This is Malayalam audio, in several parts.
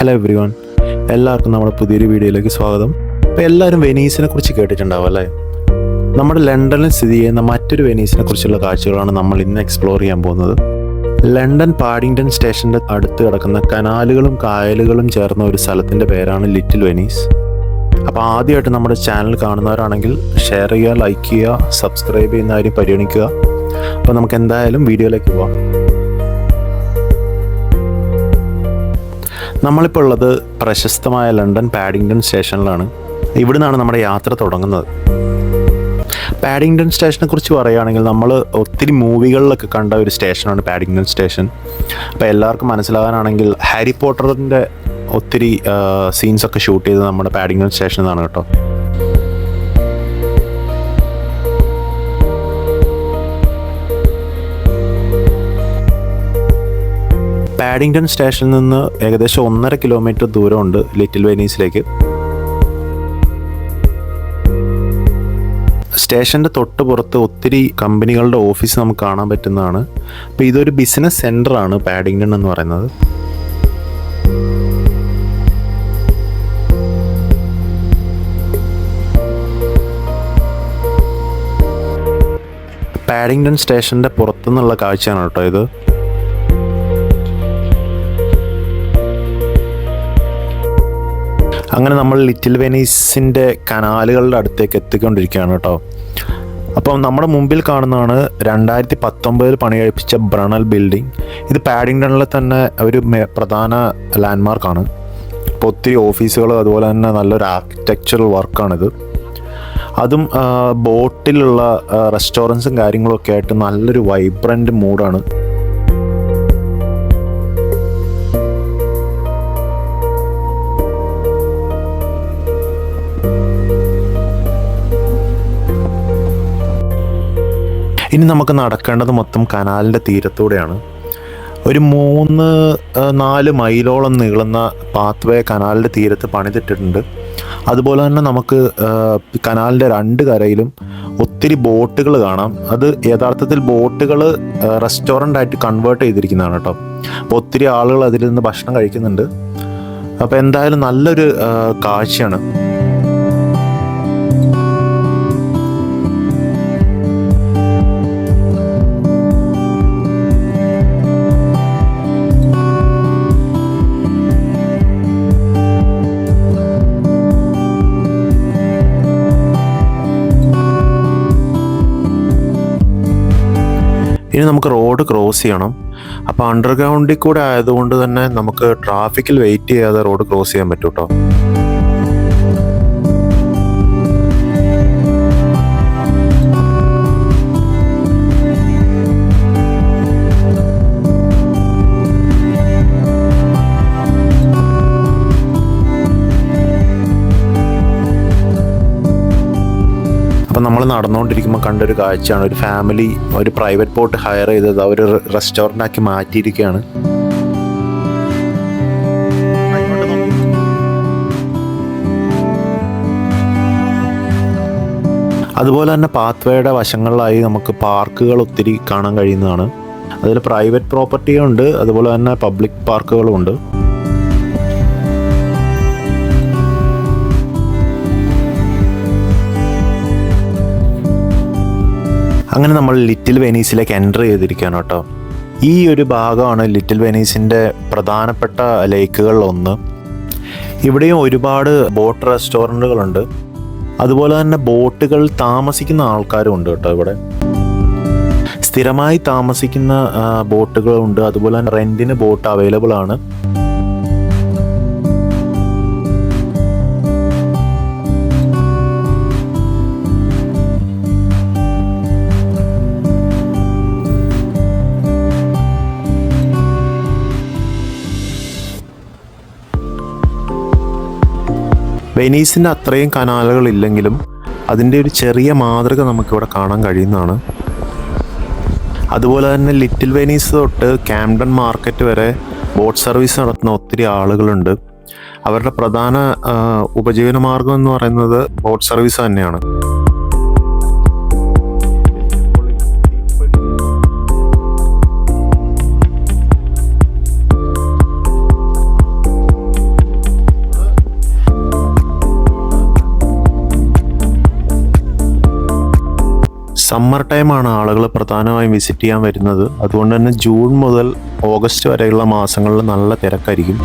ഹലോ എവ്രി വൺ, എല്ലാവർക്കും നമ്മുടെ പുതിയൊരു വീഡിയോയിലേക്ക് സ്വാഗതം. അപ്പോൾ എല്ലാവരും വെനീസിനെ കുറിച്ച് കേട്ടിട്ടുണ്ടാവും അല്ലേ? നമ്മുടെ ലണ്ടനിൽ സ്ഥിതി ചെയ്യുന്ന മറ്റൊരു വെനീസിനെ കുറിച്ചുള്ള കാഴ്ചകളാണ് നമ്മൾ ഇന്ന് എക്സ്പ്ലോർ ചെയ്യാൻ പോകുന്നത്. ലണ്ടൻ പാഡിംഗ്ടൺ സ്റ്റേഷൻ്റെ അടുത്ത് കിടക്കുന്ന കനാലുകളും കായലുകളും ചേർന്ന ഒരു സ്ഥലത്തിൻ്റെ പേരാണ് ലിറ്റിൽ വെനീസ്. അപ്പോൾ ആദ്യമായിട്ട് നമ്മുടെ ചാനൽ കാണുന്നവരാണെങ്കിൽ ഷെയർ ചെയ്യുക, ലൈക്ക് ചെയ്യുക, സബ്സ്ക്രൈബ് ചെയ്യുന്ന കാര്യം പരിഗണിക്കുക. അപ്പോൾ നമുക്ക് എന്തായാലും വീഡിയോയിലേക്ക് പോകാം. നമ്മളിപ്പോൾ ഉള്ളത് പ്രശസ്തമായ ലണ്ടൻ പാഡിംഗ്ടൺ സ്റ്റേഷനിലാണ്. ഇവിടെ നിന്നാണ് നമ്മുടെ യാത്ര തുടങ്ങുന്നത്. പാഡിംഗ്ടൺ സ്റ്റേഷനെ കുറിച്ച് പറയുകയാണെങ്കിൽ നമ്മൾ ഒത്തിരി മൂവികളിലൊക്കെ കണ്ട ഒരു സ്റ്റേഷനാണ് പാഡിംഗ്ടൺ സ്റ്റേഷൻ. അപ്പോൾ എല്ലാവർക്കും മനസ്സിലാകാനാണെങ്കിൽ ഹാരി പോട്ടറിൻ്റെ ഒത്തിരി സീൻസൊക്കെ ഷൂട്ട് ചെയ്തത് നമ്മുടെ പാഡിംഗ്ടൺ സ്റ്റേഷനിൽ നിന്നാണ് കേട്ടോ. പാഡിംഗ്ടൺ സ്റ്റേഷനിൽ നിന്ന് ഏകദേശം 1.5 കിലോമീറ്റർ ദൂരമുണ്ട് ലിറ്റിൽ വെനീസിലേക്ക്. സ്റ്റേഷൻ്റെ തൊട്ട് പുറത്ത് ഒത്തിരി കമ്പനികളുടെ ഓഫീസ് നമുക്ക് കാണാൻ പറ്റുന്നതാണ്. അപ്പോൾ ഇതൊരു ബിസിനസ് സെൻ്ററാണ് പാഡിംഗ്ടൺ എന്ന് പറയുന്നത്. പാഡിംഗ്ടൺ സ്റ്റേഷൻ്റെ പുറത്തുനിന്നുള്ള കാഴ്ചയാണ് കേട്ടോ ഇത്. അങ്ങനെ നമ്മൾ ലിറ്റിൽ വെനീസിൻ്റെ കനാലുകളുടെ അടുത്തേക്ക് എത്തിക്കൊണ്ടിരിക്കുകയാണ് കേട്ടോ. അപ്പോൾ നമ്മുടെ മുമ്പിൽ കാണുന്നതാണ് 2019 പണി കഴിപ്പിച്ച ബ്രണൽ ബിൽഡിംഗ്. ഇത് പാഡിംഗ്ടണിലെ തന്നെ ഒരു പ്രധാന ലാൻഡ്മാർക്കാണ്. അപ്പോൾ ഒത്തിരി ഓഫീസുകൾ, അതുപോലെ തന്നെ നല്ലൊരു ആർക്കിടെക്ചറൽ വർക്കാണിത്. അതും ബോട്ടിലുള്ള റെസ്റ്റോറൻറ്റ്സും കാര്യങ്ങളൊക്കെ ആയിട്ട് നല്ലൊരു വൈബ്രൻ്റ് മൂഡാണ്. ഇനി നമുക്ക് നടക്കേണ്ടത് മൊത്തം കനാലിൻ്റെ തീരത്തൂടെയാണ്. ഒരു 3-4 മൈലോളം നീളുന്ന പാത്ത് വേ കനാലിൻ്റെ തീരത്ത് പണിതിട്ടിട്ടുണ്ട്. അതുപോലെ തന്നെ നമുക്ക് കനാലിൻ്റെ 2 കരയിലും ഒത്തിരി ബോട്ടുകൾ കാണാം. അത് യഥാർത്ഥത്തിൽ ബോട്ടുകൾ റെസ്റ്റോറൻ്റായിട്ട് കൺവേർട്ട് ചെയ്തിരിക്കുന്നതാണ് കേട്ടോ. അപ്പോൾ ഒത്തിരി ആളുകൾ അതിൽ നിന്ന് ഭക്ഷണം കഴിക്കുന്നുണ്ട്. അപ്പോൾ എന്തായാലും നല്ലൊരു കാഴ്ചയാണ്. ഇനി നമുക്ക് റോഡ് ക്രോസ് ചെയ്യണം. അപ്പോൾ അണ്ടർഗ്രൗണ്ടിൽ കൂടെ ആയതുകൊണ്ട് തന്നെ നമുക്ക് ട്രാഫിക്കിൽ വെയിറ്റ് ചെയ്യാതെ റോഡ് ക്രോസ് ചെയ്യാൻ പറ്റും കേട്ടോ. അപ്പം നമ്മൾ നടന്നുകൊണ്ടിരിക്കുമ്പോൾ കണ്ടൊരു കാഴ്ചയാണ്, ഒരു ഫാമിലി ഒരു പ്രൈവറ്റ് ബോട്ട് ഹയർ ചെയ്തത് അവർ റെസ്റ്റോറൻ്റാക്കി മാറ്റിയിരിക്കുകയാണ്. അതുപോലെ തന്നെ പാത്വേയുടെ വശങ്ങളിലായി നമുക്ക് പാർക്കുകൾ ഒത്തിരി കാണാൻ കഴിയുന്നതാണ്. അതിൽ പ്രൈവറ്റ് പ്രോപ്പർട്ടിയും ഉണ്ട്, അതുപോലെ തന്നെ പബ്ലിക് പാർക്കുകളും ഉണ്ട്. അങ്ങനെ നമ്മൾ ലിറ്റിൽ വെനീസിലേക്ക് എൻ്റർ ചെയ്തിരിക്കുകയാണ് കേട്ടോ. ഈ ഒരു ഭാഗമാണ് ലിറ്റിൽ വെനീസിൻ്റെ പ്രധാനപ്പെട്ട ലേക്കുകളിലൊന്ന്. ഇവിടെയും ഒരുപാട് ബോട്ട് റെസ്റ്റോറൻറ്റുകളുണ്ട്. അതുപോലെ തന്നെ ബോട്ടുകൾ താമസിക്കുന്ന ആൾക്കാരും ഉണ്ട് കേട്ടോ. ഇവിടെ സ്ഥിരമായി താമസിക്കുന്ന ബോട്ടുകളുണ്ട്. അതുപോലെ തന്നെ റെൻറ്റിന് ബോട്ട് അവൈലബിൾ ആണ്. വെനീസിൻ്റെ അത്രയും കനാലുകളില്ലെങ്കിലും അതിൻ്റെ ഒരു ചെറിയ മാതൃക നമുക്കിവിടെ കാണാൻ കഴിയുന്നതാണ്. അതുപോലെ തന്നെ ലിറ്റിൽ വെനീസ് തൊട്ട് കാംഡൺ മാർക്കറ്റ് വരെ ബോട്ട് സർവീസ് നടത്തുന്ന ഒത്തിരി ആളുകളുണ്ട്. അവരുടെ പ്രധാന ഉപജീവന മാർഗം എന്ന് പറയുന്നത് ബോട്ട് സർവീസ് തന്നെയാണ്. സമ്മർ ടൈമാണ് ആളുകൾ പ്രധാനമായും വിസിറ്റ് ചെയ്യാൻ വരുന്നത്. അതുകൊണ്ട് തന്നെ ജൂൺ മുതൽ ഓഗസ്റ്റ് വരെയുള്ള മാസങ്ങളിൽ നല്ല തിരക്കായിരിക്കും.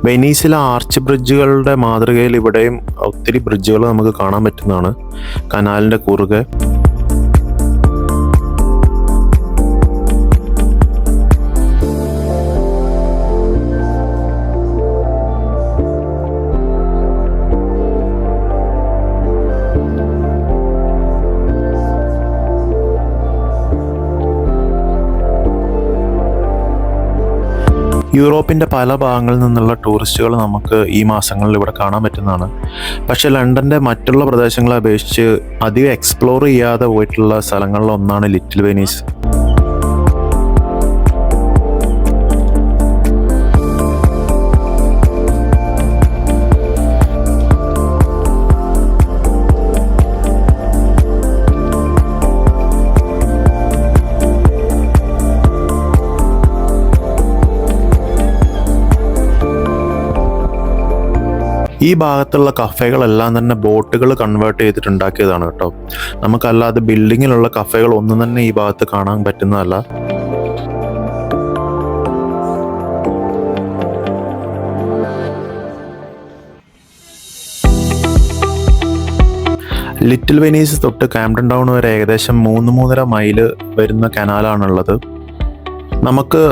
വെനീസിലെ ആർച്ച് ബ്രിഡ്ജുകളുടെ മാതൃകയിൽ ഇവിടെയും ഒത്തിരി ബ്രിഡ്ജുകൾ നമുക്ക് കാണാൻ പറ്റുന്നതാണ് കനാലിൻ്റെ കുറുകെ. യൂറോപ്പിൻ്റെ പല ഭാഗങ്ങളിൽ നിന്നുള്ള ടൂറിസ്റ്റുകൾ നമുക്ക് ഈ മാസങ്ങളിൽ ഇവിടെ കാണാൻ പറ്റുന്നതാണ്. പക്ഷേ ലണ്ടൻ്റെ മറ്റുള്ള പ്രദേശങ്ങളെ അപേക്ഷിച്ച് അധികം എക്സ്പ്ലോർ ചെയ്യാതെ പോയിട്ടുള്ള സ്ഥലങ്ങളിലൊന്നാണ് ലിറ്റിൽ വെനീസ്. ഈ ഭാഗത്തുള്ള കഫേകളെല്ലാം തന്നെ ബോട്ടുകൾ കൺവേർട്ട് ചെയ്തിട്ടുണ്ടാക്കിയതാണ് കേട്ടോ. നമുക്കല്ലാതെ ബിൽഡിങ്ങിലുള്ള കഫേകൾ ഒന്നും തന്നെ ഈ ഭാഗത്ത് കാണാൻ പറ്റുന്നതല്ല. ലിറ്റിൽ വെനീസ് തൊട്ട് കാംപ്ടൺ ടൗൺ വരെ ഏകദേശം 3-3.5 മൈല് വരുന്ന കനാലാണുള്ളത്. നമുക്ക്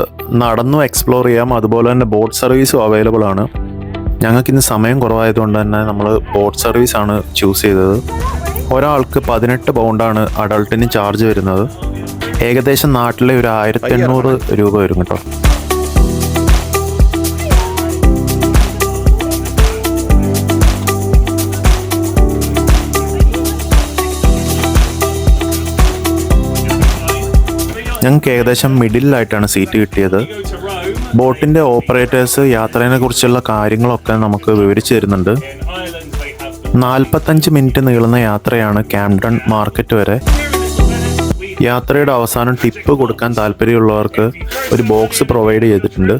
നടന്നു എക്സ്പ്ലോർ ചെയ്യാം. അതുപോലെ തന്നെ ബോട്ട് സർവീസും അവൈലബിൾ ആണ്. ഞങ്ങൾക്കിന്ന് സമയം കുറവായതുകൊണ്ട് തന്നെ നമ്മൾ ബോട്ട് സർവീസാണ് ചൂസ് ചെയ്തത്. ഒരാൾക്ക് 18 പൗണ്ടാണ് അഡൾട്ടിന് ചാർജ് വരുന്നത്. ഏകദേശം നാട്ടിലെ ഒരു 1800 രൂപ വരും കേട്ടോ. ഞങ്ങൾക്ക് ഏകദേശം മിഡിലായിട്ടാണ് സീറ്റ് കിട്ടിയത്. ബോട്ടിൻ്റെ ഓപ്പറേറ്റേഴ്സ് യാത്രയെ കുറിച്ചുള്ള കാര്യങ്ങളൊക്കെ നമുക്ക് വിവരിച്ചു തരുന്നുണ്ട്. 45 മിനിറ്റ് നീളുന്ന യാത്രയാണ് കാംപ്ടൺ മാർക്കറ്റ് വരെ. യാത്രയുടെ അവസാനം ടിപ്പ് കൊടുക്കാൻ താല്പര്യമുള്ളവർക്ക് ഒരു ബോക്സ് പ്രൊവൈഡ് ചെയ്തിട്ടുണ്ട്.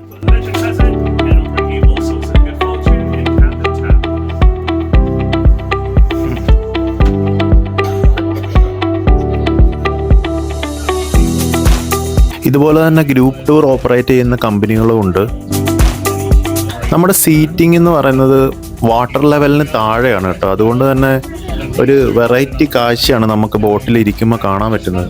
ഇതുപോലെ തന്നെ ഗ്രൂപ്പ് ടൂർ ഓപ്പറേറ്റ് ചെയ്യുന്ന കമ്പനികളും ഉണ്ട്. നമ്മുടെ സീറ്റിംഗ് എന്ന് പറയുന്നത് വാട്ടർ ലെവലിന് താഴെയാണ് കേട്ടോ. അതുകൊണ്ട് തന്നെ ഒരു വെറൈറ്റി കാഴ്ചയാണ് നമുക്ക് ബോട്ടിൽ ഇരിക്കുമ്പോൾ കാണാൻ പറ്റുന്നത്.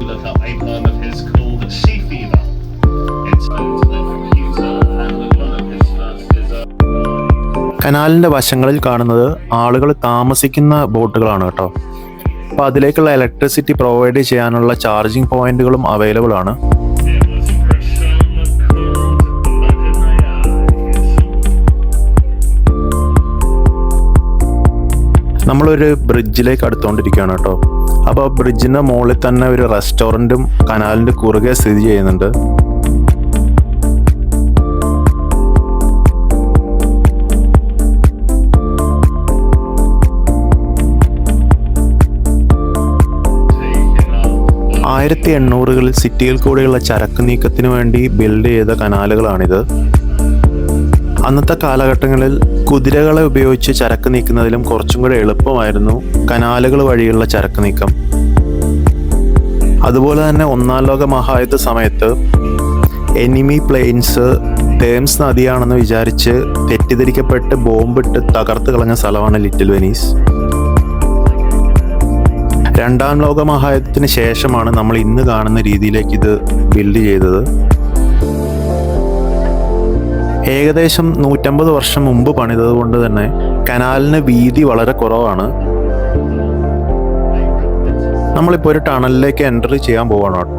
Look up a poem of his called Sea Fever. It's owned by the computer and was one of his first designs. കനാലിൻ്റെ വശങ്ങളിൽ കാണുന്നത് ആളുകൾ താമസിക്കുന്ന ബോട്ടുകളാണ് കേട്ടോ. അപ്പോൾ അതിലേക്കുള്ള ഇലക്ട്രിസിറ്റി പ്രൊവൈഡ് ചെയ്യാനുള്ള ചാർജിങ് പോയിന്റുകളും അവൈലബിൾ ആണ്. നമ്മളൊരു ബ്രിഡ്ജിലേക്ക് അടുത്തുകൊണ്ടിരിക്കുകയാണ് കേട്ടോ. അപ്പോൾ ബ്രിഡ്ജിൻ്റെ മുകളിൽ തന്നെ ഒരു റെസ്റ്റോറൻറ്റും കനാലിൻ്റെ കുറുകെ സ്ഥിതി ചെയ്യുന്നുണ്ട്. ആയിരത്തി 1800-കളിൽ സിറ്റിയിൽ കൂടെയുള്ള ചരക്ക് നീക്കത്തിന് വേണ്ടി ബിൽഡ് ചെയ്ത കനാലുകളാണിത്. അന്നത്തെ കാലഘട്ടങ്ങളിൽ കുതിരകളെ ഉപയോഗിച്ച് ചരക്ക് നീക്കുന്നതിലും കുറച്ചും കൂടെ എളുപ്പമായിരുന്നു കനാലുകൾ വഴിയുള്ള ചരക്ക് നീക്കം. അതുപോലെ തന്നെ 1-ാം ലോക മഹായുദ്ധ സമയത്ത് എനിമി പ്ലെയിൻസ് തേംസ് നദിയാണെന്ന് വിചാരിച്ച് തെറ്റിദ്ധരിക്കപ്പെട്ട് ബോംബിട്ട് തകർത്ത് കളഞ്ഞ സ്ഥലമാണ് ലിറ്റിൽ വെനീസ്. 2-ാം ലോക മഹായുദ്ധത്തിന് ശേഷമാണ് നമ്മൾ ഇന്ന് കാണുന്ന രീതിയിലേക്ക് ഇത് ബിൽഡ് ചെയ്തത്. ഏകദേശം 150 വർഷം മുമ്പ് പണിതത് കൊണ്ട് തന്നെ കനാലിന് വീതി വളരെ കുറവാണ്. നമ്മളിപ്പോൾ ഒരു ടണലിലേക്ക് എൻ്റർ ചെയ്യാൻ പോവാണ് കേട്ടോ.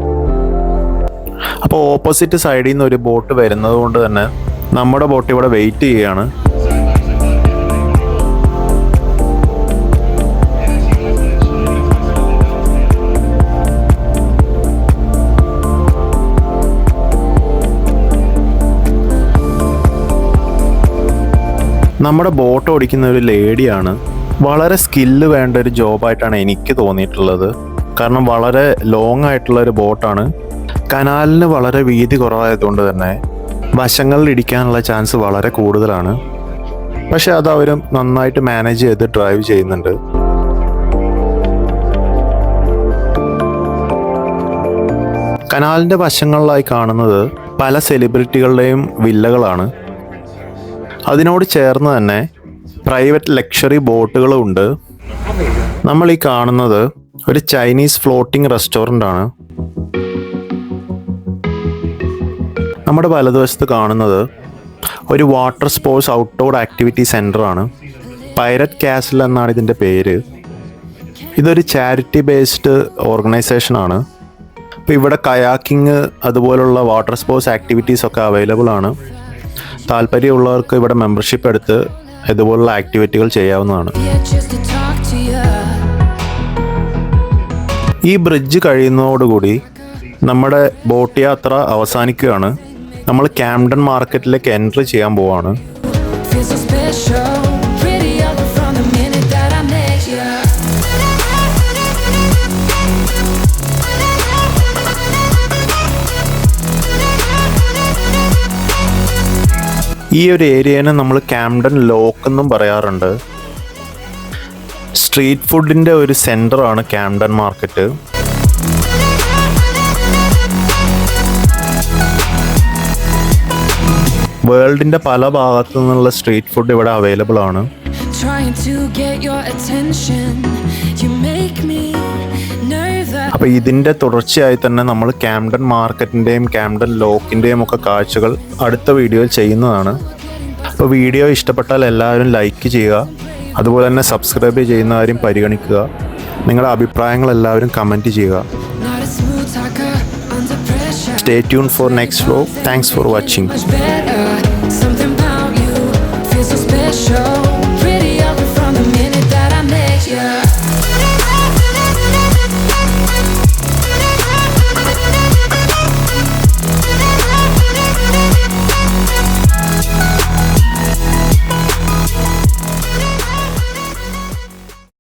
അപ്പോൾ ഓപ്പോസിറ്റ് സൈഡിൽ നിന്ന് ഒരു ബോട്ട് വരുന്നത് കൊണ്ട് തന്നെ നമ്മുടെ ബോട്ട് ഇവിടെ വെയിറ്റ് ചെയ്യുകയാണ്. നമ്മുടെ ബോട്ട് ഓടിക്കുന്ന ഒരു ലേഡിയാണ്. വളരെ സ്കില്ല് വേണ്ട ഒരു ജോബായിട്ടാണ് എനിക്ക് തോന്നിയിട്ടുള്ളത്. കാരണം വളരെ ലോങ് ആയിട്ടുള്ള ഒരു ബോട്ടാണ്. കനാലിന് വളരെ വീതി കുറവായതുകൊണ്ട് തന്നെ വശങ്ങളിൽ ഇടിക്കാനുള്ള ചാൻസ് വളരെ കൂടുതലാണ്. പക്ഷെ അത് അവർ നന്നായിട്ട് മാനേജ് ചെയ്ത് ഡ്രൈവ് ചെയ്യുന്നുണ്ട്. കനാലിൻ്റെ വശങ്ങളിലായി കാണുന്നത് പല സെലിബ്രിറ്റികളുടെയും വില്ലകളാണ്. അതിനോട് ചേർന്ന് തന്നെ പ്രൈവറ്റ് ലക്ഷറി ബോട്ടുകളും ഉണ്ട്. നമ്മൾ ഈ കാണുന്നത് ഒരു ചൈനീസ് ഫ്ലോട്ടിംഗ് റെസ്റ്റോറൻ്റ് ആണ്. നമ്മുടെ വലതുവശത്ത് കാണുന്നത് ഒരു water sports outdoor activity centre ആണ്. പൈററ്റ് കാസിൽ എന്നാണ് ഇതിൻ്റെ പേര്. ഇതൊരു ചാരിറ്റി ബേസ്ഡ് ഓർഗനൈസേഷനാണ്. അപ്പോൾ ഇവിടെ കയാക്കിങ് അതുപോലുള്ള വാട്ടർ സ്പോർട്സ് ആക്ടിവിറ്റീസ് ഒക്കെ അവൈലബിൾ ആണ്. താല്പര്യമുള്ളവർക്ക് ഇവിടെ മെമ്പർഷിപ്പ് എടുത്ത് ഇതുപോലുള്ള ആക്ടിവിറ്റികൾ ചെയ്യാവുന്നതാണ്. ഈ ബ്രിഡ്ജ് കഴിയുന്നതോടുകൂടി നമ്മുടെ ബോട്ട് യാത്ര അവസാനിക്കുകയാണ്. നമ്മൾ ക്യാംഡൻ മാർക്കറ്റിലേക്ക് എൻട്രി ചെയ്യാൻ പോവാണ്. ഈ ഒരു ഏരിയനെ നമ്മൾ ക്യാംഡൻ ലോക്ക് എന്നും പറയാറുണ്ട്. സ്ട്രീറ്റ് ഫുഡിൻ്റെ ഒരു സെൻ്ററാണ് ക്യാംഡൻ മാർക്കറ്റ്. വേൾഡിൻ്റെ പല ഭാഗത്തു നിന്നുള്ള സ്ട്രീറ്റ് ഫുഡ് ഇവിടെ അവൈലബിൾ ആണ്. അപ്പോൾ ഇതിൻ്റെ തുടർച്ചയായി തന്നെ നമ്മൾ ക്യാംഡൻ മാർക്കറ്റിൻ്റെയും ക്യാംഡൻ ലോക്കിൻ്റെയും ഒക്കെ കാഴ്ചകൾ അടുത്ത വീഡിയോയിൽ ചെയ്യുന്നതാണ്. അപ്പോൾ വീഡിയോ ഇഷ്ടപ്പെട്ടാൽ എല്ലാവരും ലൈക്ക് ചെയ്യുക. അതുപോലെ തന്നെ സബ്സ്ക്രൈബ് ചെയ്യുന്ന കാര്യം പരിഗണിക്കുക. നിങ്ങളുടെ അഭിപ്രായങ്ങൾ എല്ലാവരും കമൻറ്റ് ചെയ്യുക. Stay tuned for next vlog. Thanks for watching.